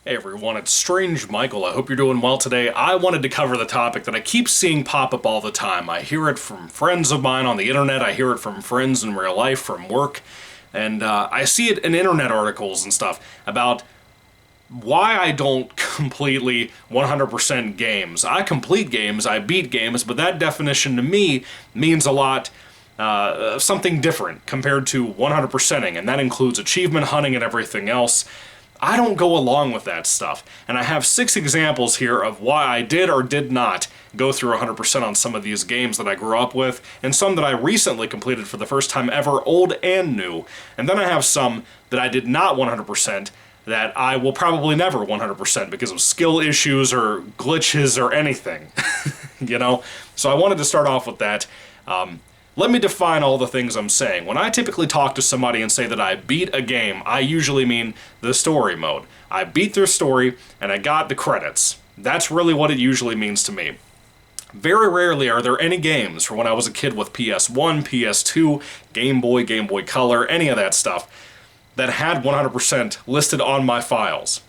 Hey everyone, it's Strange Michael. I hope you're doing well today. I wanted to cover the topic that I keep seeing pop up all the time. I hear it from friends of mine on the internet, I hear it from friends in real life, from work, and I see it in internet articles and stuff about why I don't completely 100% games. I complete games, I beat games, but that definition to me means a lot, something different compared to 100%ing, and that includes achievement hunting and everything else. I don't go along with that stuff, and I have 6 examples here of why I did or did not go through 100% on some of these games that I grew up with, and some that I recently completed for the first time ever, old and new. And then I have some that I did not 100% that I will probably never 100% because of skill issues or glitches or anything, you know? So I wanted to start off with that. Let me define all the things I'm saying. When I typically talk to somebody and say that I beat a game, I usually mean the story mode. I beat their story and I got the credits. That's really what it usually means to me. Very rarely are there any games from when I was a kid with PS1, PS2, Game Boy Color, any of that stuff, that had 100% listed on my files.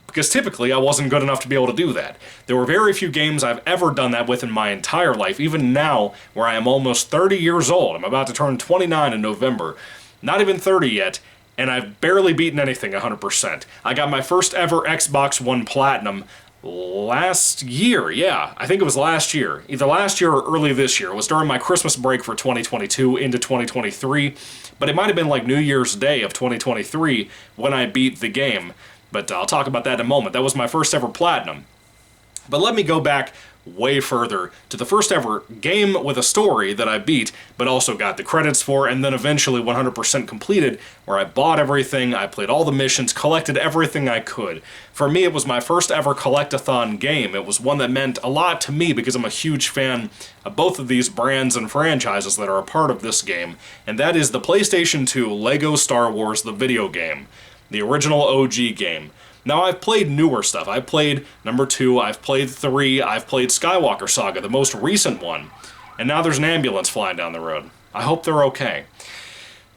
Because typically I wasn't good enough to be able to do that. There were very few games I've ever done that with in my entire life, even now where I am almost 30 years old. I'm about to turn 29 in November. Not even 30 yet, and I've barely beaten anything 100%. I got my first ever Xbox One Platinum last year, yeah, I think it was last year. Either last year or early this year. It was during my Christmas break for 2022 into 2023, but it might have been like New Year's Day of 2023 when I beat the game. But I'll talk about that in a moment. That was my first ever platinum. But let me go back way further to the first ever game with a story that I beat, but also got the credits for, and then eventually 100% completed, where I bought everything, I played all the missions, collected everything I could. For me, it was my first ever collect-a-thon game. It was one that meant a lot to me because I'm a huge fan of both of these brands and franchises that are a part of this game, and that is the PlayStation 2 LEGO Star Wars the video game. The original OG game. Now, I've played newer stuff. I've played number 2, I've played 3, I've played Skywalker Saga, the most recent one. And now there's an ambulance flying down the road. I hope they're okay.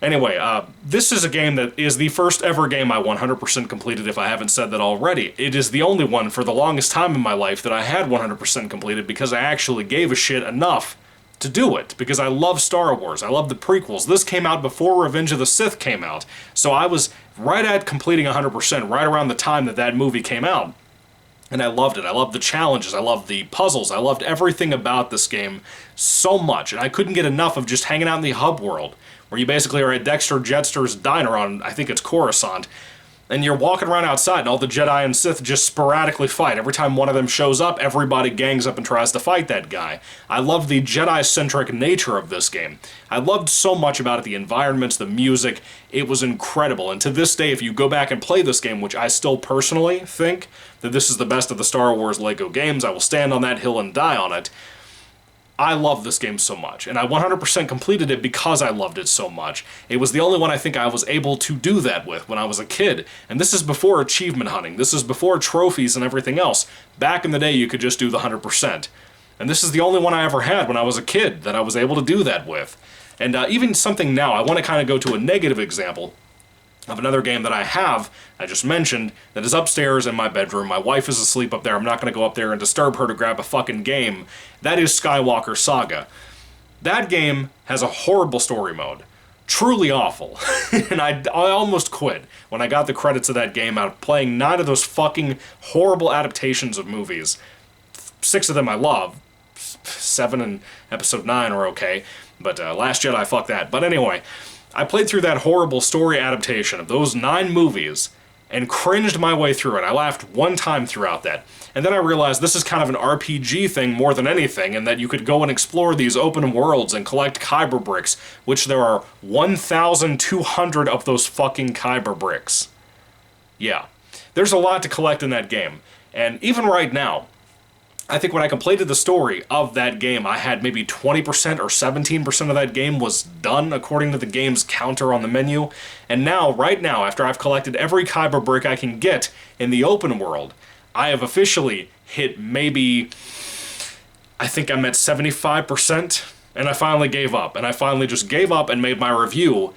Anyway, this is a game that is the first ever game I 100% completed, if I haven't said that already. It is the only one for the longest time in my life that I had 100% completed because I actually gave a shit enough to do it, because I love Star Wars. I love the prequels. This came out before Revenge of the Sith came out, so I was right at completing 100%, right around the time that that movie came out. And I loved it. I loved the challenges. I loved the puzzles. I loved everything about this game so much, and I couldn't get enough of just hanging out in the hub world, where you basically are at Dexter Jettster's diner on, I think it's Coruscant, and you're walking around outside, and all the Jedi and Sith just sporadically fight. Every time one of them shows up, everybody gangs up and tries to fight that guy. I loved the Jedi-centric nature of this game. I loved so much about it, the environments, the music. It was incredible. And to this day, if you go back and play this game, which I still personally think that this is the best of the Star Wars LEGO games, I will stand on that hill and die on it. I love this game so much, and I 100% completed it because I loved it so much. It was the only one I think I was able to do that with when I was a kid, and this is before achievement hunting. This is before trophies and everything else. Back in the day, you could just do the 100%. And this is the only one I ever had when I was a kid that I was able to do that with. And even something now, I want to kind of go to a negative example of another game that I just mentioned, that is upstairs in my bedroom. My wife is asleep up there. I'm not going to go up there and disturb her to grab a fucking game. That is Skywalker Saga. That game has a horrible story mode. Truly awful. And I almost quit when I got the credits of that game out of playing 9 of those fucking horrible adaptations of movies. 6 of them I love. 7 and Episode 9 are okay. But Last Jedi, fuck that. But anyway, I played through that horrible story adaptation of those 9 movies and cringed my way through it. I laughed one time throughout that. And then I realized this is kind of an RPG thing more than anything, and that you could go and explore these open worlds and collect Kyber bricks, which there are 1,200 of those fucking Kyber bricks. Yeah. There's a lot to collect in that game. And even right now, I think when I completed the story of that game, I had maybe 20% or 17% of that game was done according to the game's counter on the menu. And now, right now, after I've collected every Kyber brick I can get in the open world, I have officially hit maybe, I think I'm at 75%, and I finally gave up. And I finally just gave up and made my review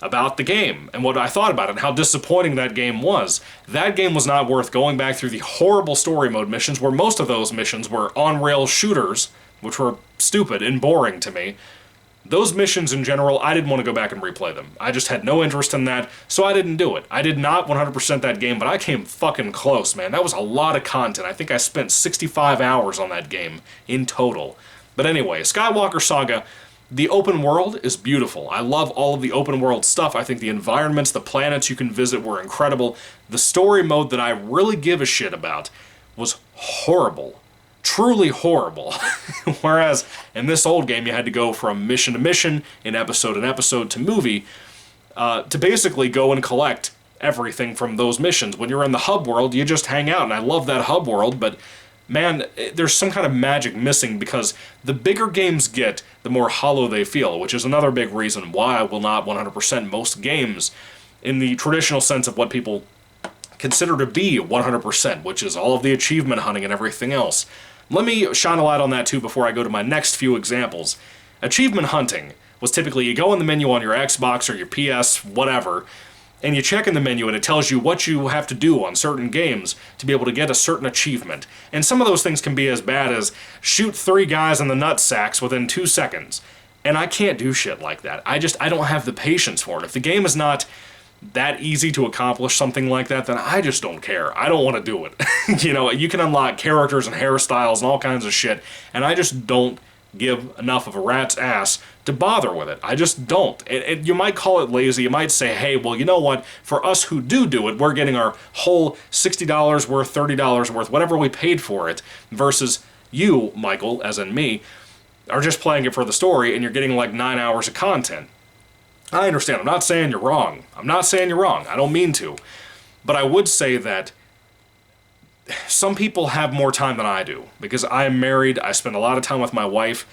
about the game and what I thought about it and how disappointing that game was. That game was not worth going back through the horrible story mode missions, where most of those missions were on-rail shooters, which were stupid and boring to me. Those missions in general, I didn't want to go back and replay them. I just had no interest in that, so I didn't do it. I did not 100% that game, but I came fucking close, man. That was a lot of content. I think I spent 65 hours on that game in total. But anyway, Skywalker Saga, the open world is beautiful. I love all of the open world stuff. I think the environments, the planets you can visit were incredible. The story mode that I really give a shit about was horrible. Truly horrible. Whereas in this old game, you had to go from mission to mission, in episode to movie, to basically go and collect everything from those missions. When you're in the hub world, you just hang out, and I love that hub world, but man, there's some kind of magic missing, because the bigger games get, the more hollow they feel, which is another big reason why I will not 100% most games in the traditional sense of what people consider to be 100%, which is all of the achievement hunting and everything else. Let me shine a light on that too before I go to my next few examples. Achievement hunting was typically you go in the menu on your Xbox or your PS, whatever, and you check in the menu and it tells you what you have to do on certain games to be able to get a certain achievement. And some of those things can be as bad as shoot 3 guys in the nutsacks within 2 seconds. And I can't do shit like that. I don't have the patience for it. If the game is not that easy to accomplish something like that, then I just don't care. I don't want to do it. You know, you can unlock characters and hairstyles and all kinds of shit, and I just don't give enough of a rat's ass to bother with it. I just don't. You might call it lazy. You might say, hey, well, you know what? For us who do it, we're getting our whole $60 worth, $30 worth, whatever we paid for it, versus you, Michael, as in me, are just playing it for the story, and you're getting like 9 hours of content. I understand. I'm not saying you're wrong. I'm not saying you're wrong. I don't mean to. But I would say that some people have more time than I do, because I am married. I spend a lot of time with my wife.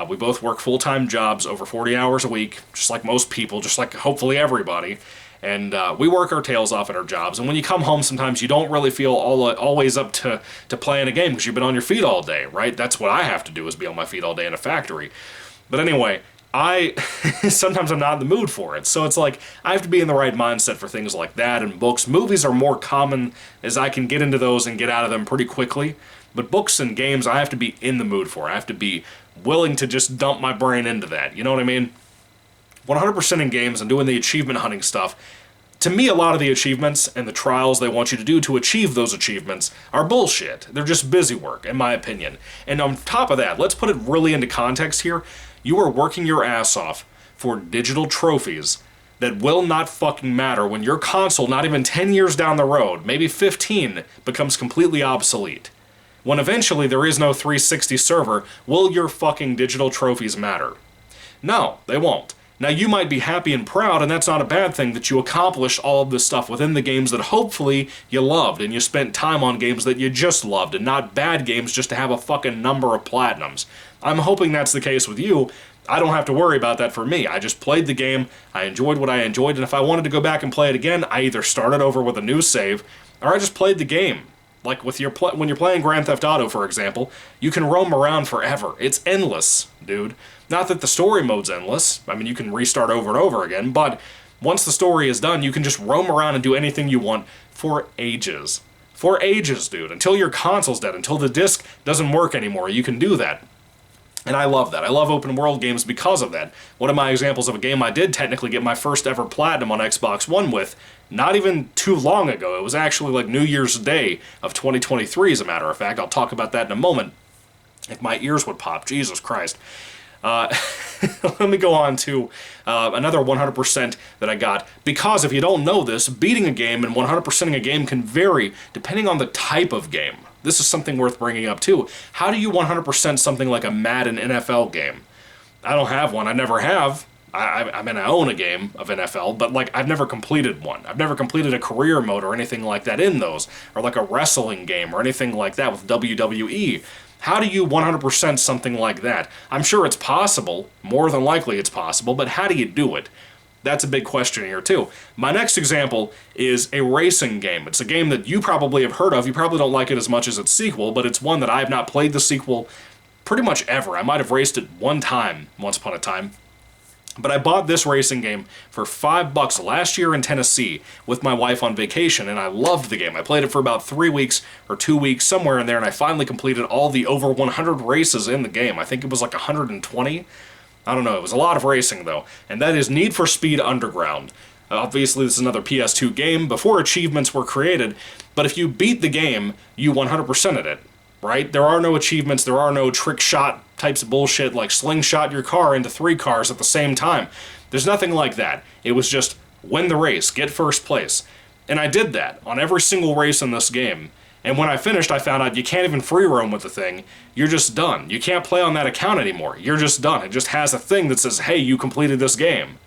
We both work full-time jobs, over 40 hours a week, just like most people, just like hopefully everybody. And we work our tails off at our jobs. And when you come home, sometimes you don't really feel always up to playing a game because you've been on your feet all day, right? That's what I have to do, is be on my feet all day in a factory. But anyway, sometimes I'm not in the mood for it. So it's like, I have to be in the right mindset for things like that, and books. Movies are more common, as I can get into those and get out of them pretty quickly. But books and games, I have to be in the mood for. I have to be willing to just dump my brain into that. You know what I mean? 100% in games and doing the achievement hunting stuff. To me, a lot of the achievements and the trials they want you to do to achieve those achievements are bullshit. They're just busy work, in my opinion. And on top of that, let's put it really into context here. You are working your ass off for digital trophies that will not fucking matter when your console, not even 10 years down the road, maybe 15, becomes completely obsolete. When eventually there is no 360 server, will your fucking digital trophies matter? No, they won't. Now, you might be happy and proud, and that's not a bad thing, that you accomplished all of this stuff within the games that hopefully you loved, and you spent time on games that you just loved, and not bad games just to have a fucking number of platinums. I'm hoping that's the case with you. I don't have to worry about that for me. I just played the game, I enjoyed what I enjoyed, and if I wanted to go back and play it again, I either started over with a new save, or I just played the game. Like with when you're playing Grand Theft Auto, for example, you can roam around forever. It's endless, dude. Not that the story mode's endless. I mean, you can restart over and over again, but once the story is done, you can just roam around and do anything you want for ages. For ages, dude. Until your console's dead, until the disc doesn't work anymore, you can do that. And I love that. I love open world games because of that. One of my examples of a game I did technically get my first ever platinum on Xbox One with, not even too long ago. It was actually like New Year's Day of 2023, as a matter of fact. I'll talk about that in a moment. If my ears would pop, Jesus Christ. Let me go on to another 100% that I got. Because if you don't know this, beating a game and 100%ing a game can vary depending on the type of game. This is something worth bringing up too. How do you 100% something like a Madden NFL game? I don't have one. I never have. I mean, I own a game of NFL, but like I've never completed one. I've never completed a career mode or anything like that in those, or like a wrestling game or anything like that with WWE. How do you 100% something like that? I'm sure it's possible. More than likely it's possible, but how do you do it? That's a big question here too. My next example is a racing game. It's a game that you probably have heard of. You probably don't like it as much as its sequel, but it's one that I have not played the sequel pretty much ever. I might have raced it one time, once upon a time. But I bought this racing game for $5 last year in Tennessee with my wife on vacation, and I loved the game. I played it for about 3 weeks or 2 weeks, somewhere in there, and I finally completed all the over 100 races in the game. I think it was like 120. I don't know. It was a lot of racing, though. And that is Need for Speed Underground. Obviously, this is another PS2 game before achievements were created, but if you beat the game, you 100%ed it. Right? There are no achievements, there are no trick shot types of bullshit like slingshot your car into 3 cars at the same time. There's nothing like that. It was just win the race, get first place. And I did that on every single race in this game. And when I finished, I found out you can't even free roam with the thing. You're just done. You can't play on that account anymore. You're just done. It just has a thing that says, hey, you completed this game.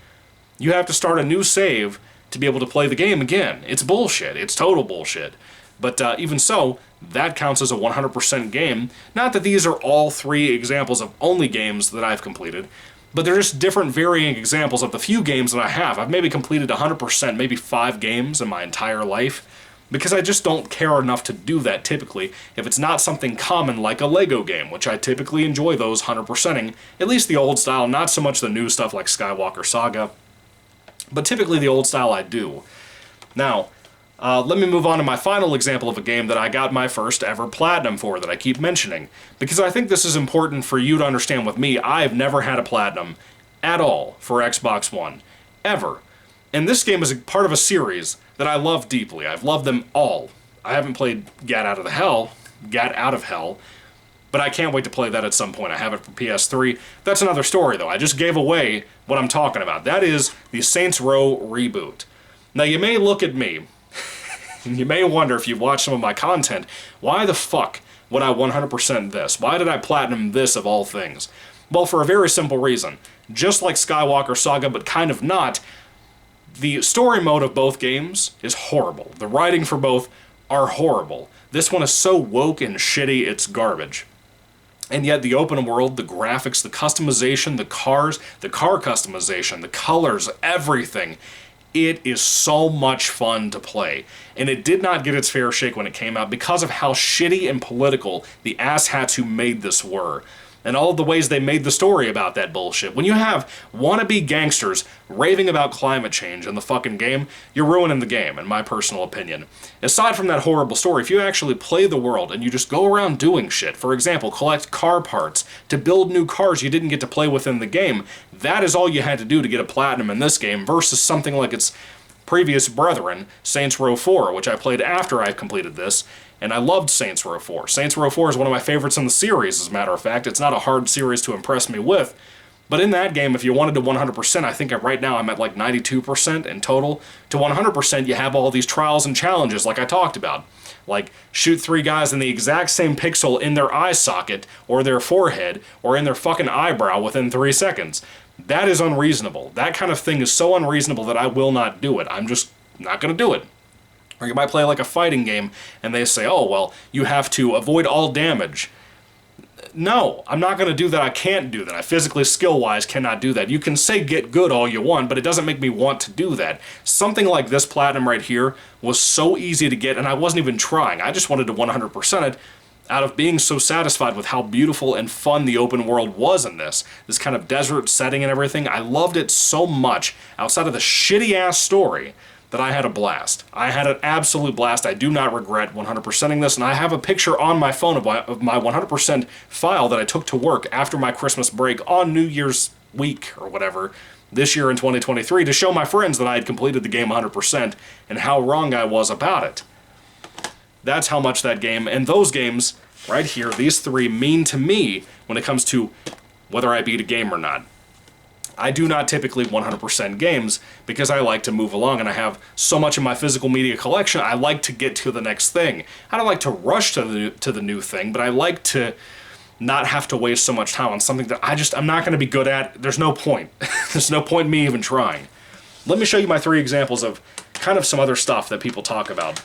You have to start a new save to be able to play the game again. It's bullshit. It's total bullshit. But even so, that counts as a 100% game. Not that these are all 3 examples of only games that I've completed, but they're just different varying examples of the few games that I have. I've maybe completed 100%, maybe 5 games in my entire life, because I just don't care enough to do that typically if it's not something common like a Lego game, which I typically enjoy those 100%ing, at least the old style, not so much the new stuff like Skywalker Saga, but typically the old style I do. Now, let me move on to my final example of a game that I got my first ever platinum for that I keep mentioning, because I think this is important for you to understand with me. I've never had a platinum at all for Xbox One, ever. And this game is a part of a series that I love deeply. I've loved them all. I haven't played Gat Out of Hell, but I can't wait to play that at some point. I have it for PS3. That's another story, though. I just gave away what I'm talking about. That is the Saints Row reboot. Now, you may look at me, and you may wonder if you've watched some of my content, why the fuck would I 100% this? Why did I platinum this of all things? Well, for a very simple reason. Just like Skywalker Saga, but kind of not, the story mode of both games is horrible. The writing for both are horrible. This one is so woke and shitty, it's garbage. And yet the open world, the graphics, the customization, the cars, the car customization, the colors, everything, it is so much fun to play. And it did not get its fair shake when it came out because of how shitty and political the asshats who made this were. And all of the ways they made the story about that bullshit. When you have wannabe gangsters raving about climate change in the fucking game, you're ruining the game, in my personal opinion. Aside from that horrible story, if you actually play the world and you just go around doing shit, for example, collect car parts to build new cars you didn't get to play within the game, that is all you had to do to get a platinum in this game versus something like its previous brethren, Saints Row 4, which I played after I completed this, and I loved Saints Row 4. Saints Row 4 is one of my favorites in the series, as a matter of fact. It's not a hard series to impress me with, but in that game, if you wanted to 100%, I think right now I'm at like 92% in total. To 100%, you have all these trials and challenges like I talked about. Like, shoot 3 guys in the exact same pixel in their eye socket, or their forehead, or in their fucking eyebrow within 3 seconds. That is unreasonable. That kind of thing is so unreasonable that I will not do it. I'm just not going to do it. Or you might play like a fighting game, and they say, oh, well, you have to avoid all damage. No, I'm not going to do that. I can't do that. I physically, skill-wise, cannot do that. You can say get good all you want, but it doesn't make me want to do that. Something like this platinum right here was so easy to get, and I wasn't even trying. I just wanted to 100% it out of being so satisfied with how beautiful and fun the open world was in this. This kind of desert setting and everything. I loved it so much, outside of the shitty-ass story, that I had a blast. I had an absolute blast. I do not regret 100%ing this, and I have a picture on my phone of my 100% file that I took to work after my Christmas break on New Year's week, or whatever, this year in 2023, to show my friends that I had completed the game 100% and how wrong I was about it. That's how much that game, and those games, right here, these 3, mean to me when it comes to whether I beat a game or not. I do not typically 100% games because I like to move along, and I have so much in my physical media collection, I like to get to the next thing. I don't like to rush to the new thing, but I like to not have to waste so much time on something that I'm not going to be good at. There's no point. There's no point in me even trying. Let me show you my 3 examples of kind of some other stuff that people talk about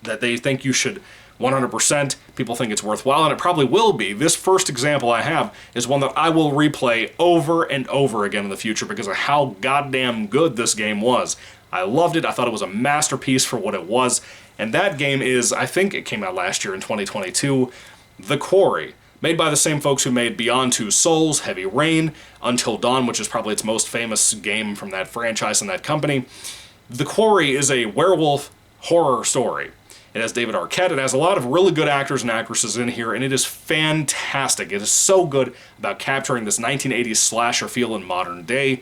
that they think you should 100%, people think it's worthwhile, and it probably will be. This first example I have is one that I will replay over and over again in the future because of how goddamn good this game was. I loved it. I thought it was a masterpiece for what it was, and that game is, I think it came out last year in 2022, The Quarry Made by the same folks who made Beyond Two Souls, Heavy Rain, Until Dawn, which is probably its most famous game from that franchise and that company. The Quarry is a werewolf horror story. It has David Arquette. It has a lot of really good actors and actresses in here, and it is fantastic. It is so good about capturing this 1980s slasher feel in modern day.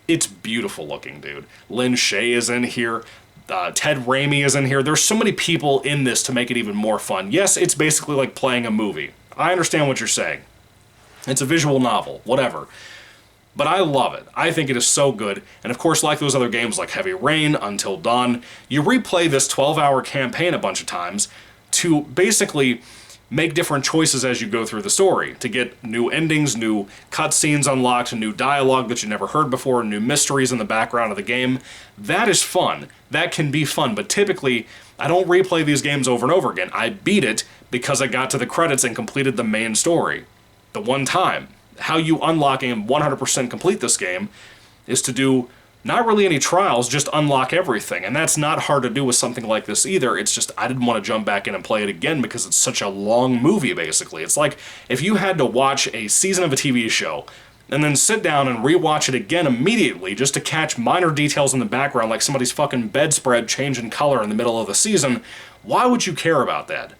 It's beautiful looking, dude. Lin Shaye is in here. Ted Raimi is in here. There's so many people in this to make it even more fun. Yes, it's basically like playing a movie. I understand what you're saying. It's a visual novel, whatever. But I love it. I think it is so good. And of course, like those other games like Heavy Rain, Until Dawn, you replay this 12-hour campaign a bunch of times to basically make different choices as you go through the story, to get new endings, new cutscenes unlocked, new dialogue that you never heard before, new mysteries in the background of the game. That is fun. That can be fun, but typically, I don't replay these games over and over again. I beat it because I got to the credits and completed the main story. The one time. How you unlock and 100% complete this game is to do not really any trials, just unlock everything. And that's not hard to do with something like this either. It's just I didn't want to jump back in and play it again because it's such a long movie, basically. It's like if you had to watch a season of a TV show and then sit down and rewatch it again immediately just to catch minor details in the background like somebody's fucking bedspread changing color in the middle of the season, why would you care about that?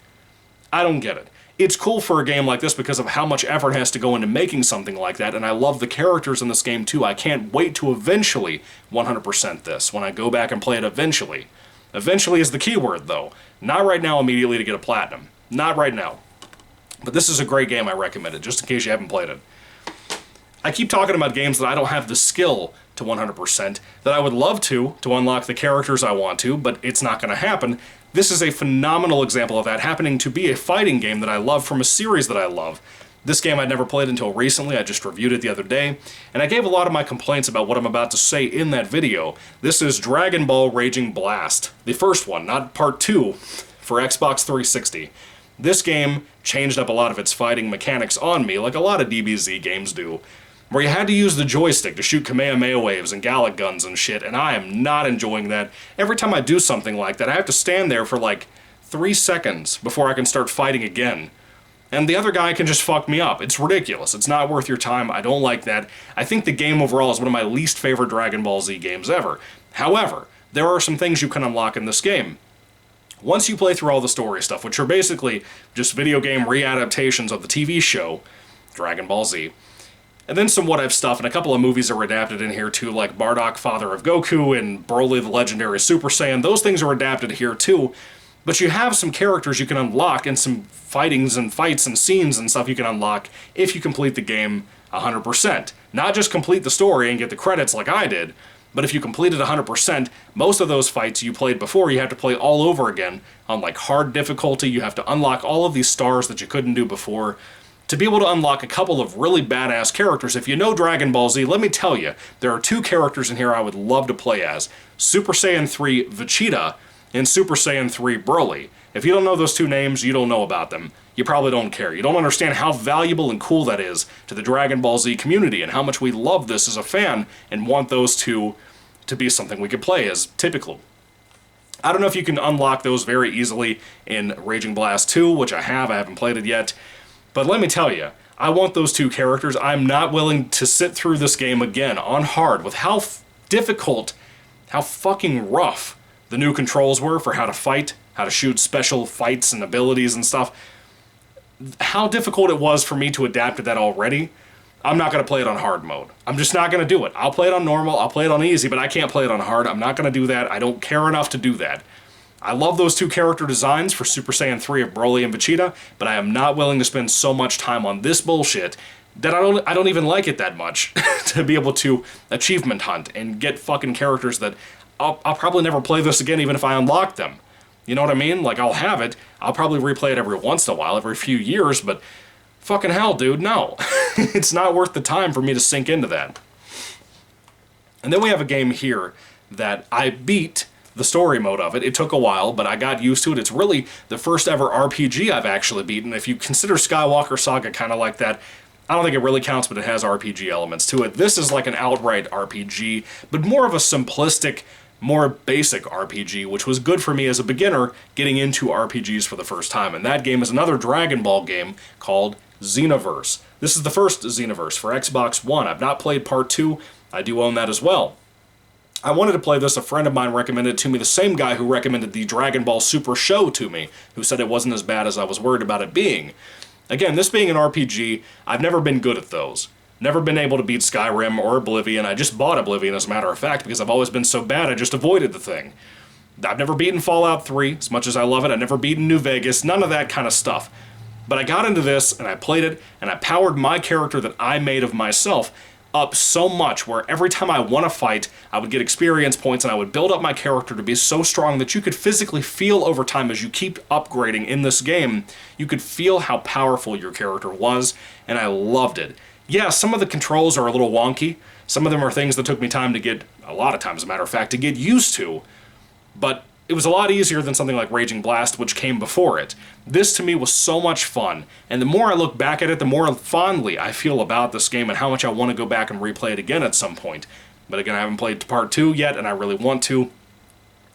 I don't get it. It's cool for a game like this because of how much effort has to go into making something like that, and I love the characters in this game too. I can't wait to eventually 100% this, when I go back and play it eventually. Eventually is the key word, though. Not right now immediately to get a platinum. Not right now. But this is a great game, I recommend it, just in case you haven't played it. I keep talking about games that I don't have the skill to 100%, that I would love to unlock the characters I want to, but it's not going to happen. This is a phenomenal example of that happening to be a fighting game that I love from a series that I love. This game I'd never played until recently. I just reviewed it the other day, and I gave a lot of my complaints about what I'm about to say in that video. This is Dragon Ball Raging Blast, the first one, not part 2, for Xbox 360. This game changed up a lot of its fighting mechanics on me, like a lot of DBZ games do, where you had to use the joystick to shoot Kamehameha waves and Gallic guns and shit, and I am not enjoying that. Every time I do something like that, I have to stand there for like 3 seconds before I can start fighting again. And the other guy can just fuck me up. It's ridiculous. It's not worth your time. I don't like that. I think the game overall is one of my least favorite Dragon Ball Z games ever. However, there are some things you can unlock in this game. Once you play through all the story stuff, which are basically just video game readaptations of the TV show, Dragon Ball Z, and then some what-if stuff, and a couple of movies are adapted in here too, like Bardock, Father of Goku, and Broly the Legendary Super Saiyan. Those things are adapted here too, but you have some characters you can unlock, and some fightings and fights and scenes and stuff you can unlock if you complete the game 100%. Not just complete the story and get the credits like I did, but if you complete it 100%, most of those fights you played before you have to play all over again on like hard difficulty. You have to unlock all of these stars that you couldn't do before to be able to unlock a couple of really badass characters. If you know Dragon Ball Z, let me tell you, there are 2 characters in here I would love to play as. Super Saiyan 3 Vegeta and Super Saiyan 3 Broly. If you don't know those 2 names, you don't know about them. You probably don't care. You don't understand how valuable and cool that is to the Dragon Ball Z community and how much we love this as a fan and want those 2 to be something we could play as typical. I don't know if you can unlock those very easily in Raging Blast 2, which I haven't played it yet. But let me tell you, I want those 2 characters. I'm not willing to sit through this game again on hard with how difficult, how fucking rough the new controls were for how to fight, how to shoot special fights and abilities and stuff. How difficult it was for me to adapt to that already. I'm not going to play it on hard mode. I'm just not going to do it. I'll play it on normal, I'll play it on easy, but I can't play it on hard. I'm not going to do that. I don't care enough to do that. I love those 2 character designs for Super Saiyan 3 of Broly and Vegeta, but I am not willing to spend so much time on this bullshit that I don't even like it that much to be able to achievement hunt and get fucking characters that I'll probably never play this again even if I unlock them. You know what I mean? Like, I'll have it, I'll probably replay it every once in a while, every few years, but fucking hell, dude, no. It's not worth the time for me to sink into that. And then we have a game here that I beat the story mode of it. It took a while, but I got used to it. It's really the first ever RPG I've actually beaten. If you consider Skywalker Saga kind of like that, I don't think it really counts, but it has RPG elements to it. This is like an outright RPG, but more of a simplistic, more basic RPG, which was good for me as a beginner getting into RPGs for the first time. And that game is another Dragon Ball game called Xenoverse. This is the first Xenoverse for Xbox One. I've not played Part 2. I do own that as well. I wanted to play this. A friend of mine recommended it to me, the same guy who recommended the Dragon Ball Super show to me, who said it wasn't as bad as I was worried about it being. Again, this being an RPG, I've never been good at those. Never been able to beat Skyrim or Oblivion. I just bought Oblivion, as a matter of fact, because I've always been so bad I just avoided the thing. I've never beaten Fallout 3, as much as I love it. I've never beaten New Vegas, none of that kind of stuff. But I got into this, and I played it, and I powered my character that I made of myself up so much where every time I won a fight, I would get experience points and I would build up my character to be so strong that you could physically feel over time as you keep upgrading in this game, you could feel how powerful your character was, and I loved it. Yeah, some of the controls are a little wonky. Some of them are things that took me time to get, a lot of times as a matter of fact, to get used to, but it was a lot easier than something like Raging Blast, which came before it. This, to me, was so much fun, and the more I look back at it, the more fondly I feel about this game and how much I want to go back and replay it again at some point. But again, I haven't played Part 2 yet, and I really want to.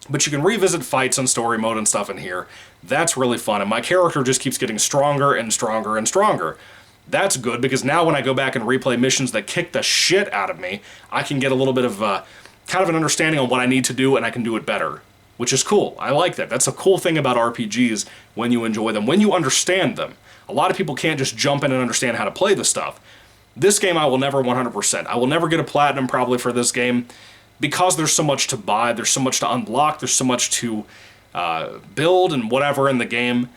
But you can revisit fights and story mode and stuff in here. That's really fun, and my character just keeps getting stronger and stronger and stronger. That's good, because now when I go back and replay missions that kick the shit out of me, I can get a little bit of kind of an understanding on what I need to do, and I can do it better. Which is cool. I like that. That's a cool thing about RPGs when you enjoy them, when you understand them. A lot of people can't just jump in and understand how to play the stuff. This game I will never 100%. I will never get a platinum probably for this game because there's so much to buy, there's so much to unlock, there's so much to build and whatever in the game.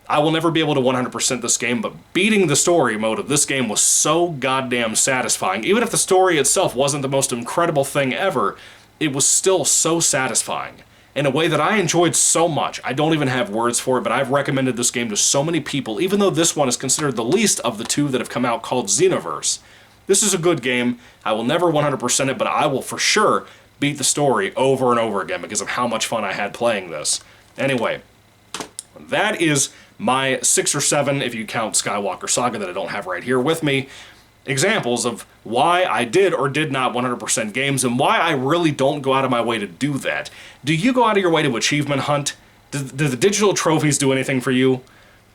I will never be able to 100% this game, but beating the story mode of this game was so goddamn satisfying. Even if the story itself wasn't the most incredible thing ever, it was still so satisfying. In a way that I enjoyed so much. I don't even have words for it, but I've recommended this game to so many people, even though this one is considered the least of the two that have come out called Xenoverse. This is a good game. I will never 100% it, but I will for sure beat the story over and over again because of how much fun I had playing this. Anyway, that is my 6 or 7, if you count Skywalker Saga that I don't have right here with me, examples of why I did or did not 100% games and why I really don't go out of my way to do that. Do you go out of your way to achievement hunt? Do the digital trophies do anything for you?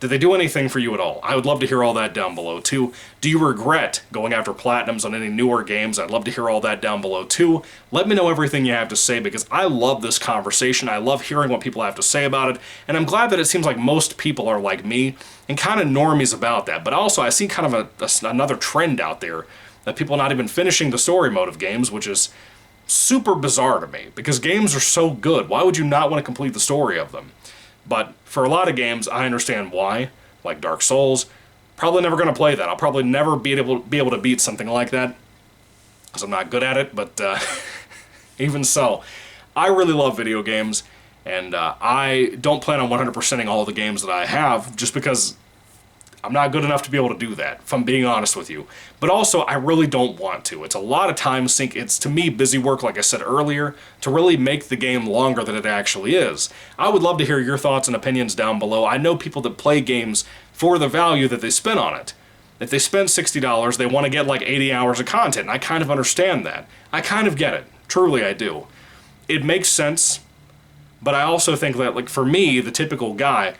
Do they do anything for you at all? I would love to hear all that down below too. Do you regret going after platinums on any newer games? I'd love to hear all that down below too. Let me know everything you have to say because I love this conversation. I love hearing what people have to say about it, and I'm glad that it seems like most people are like me and kind of normies about that. But also I see kind of another trend out there that people not even finishing the story mode of games, which is super bizarre to me because games are so good. Why would you not want to complete the story of them? But for a lot of games, I understand why, like Dark Souls. Probably never going to play that. I'll probably never be able to beat something like that because I'm not good at it, but even so, I really love video games, and I don't plan on 100%ing all the games that I have just because I'm not good enough to be able to do that, if I'm being honest with you. But also, I really don't want to. It's a lot of time sink. It's, to me, busy work, like I said earlier, to really make the game longer than it actually is. I would love to hear your thoughts and opinions down below. I know people that play games for the value that they spend on it. If they spend $60, they want to get like 80 hours of content, and I kind of understand that. I kind of get it. Truly, I do. It makes sense, but I also think that, like, for me, the typical guy,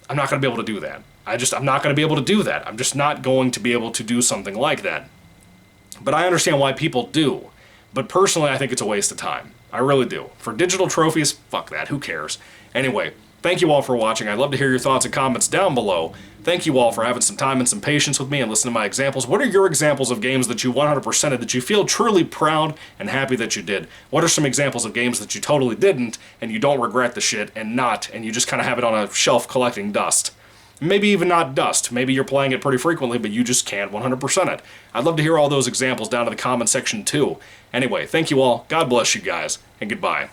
I'm not going to be able to do that. I'm not going to be able to do that. I'm just not going to be able to do something like that. But I understand why people do. But personally, I think it's a waste of time. I really do. For digital trophies, fuck that. Who cares? Anyway, thank you all for watching. I'd love to hear your thoughts and comments down below. Thank you all for having some time and some patience with me and listening to my examples. What are your examples of games that you 100%ed, that you feel truly proud and happy that you did? What are some examples of games that you totally didn't and you don't regret the shit and you just kind of have it on a shelf collecting dust? Maybe even not dust. Maybe you're playing it pretty frequently, but you just can't 100% it. I'd love to hear all those examples down in the comment section too. Anyway, thank you all. God bless you guys, and goodbye.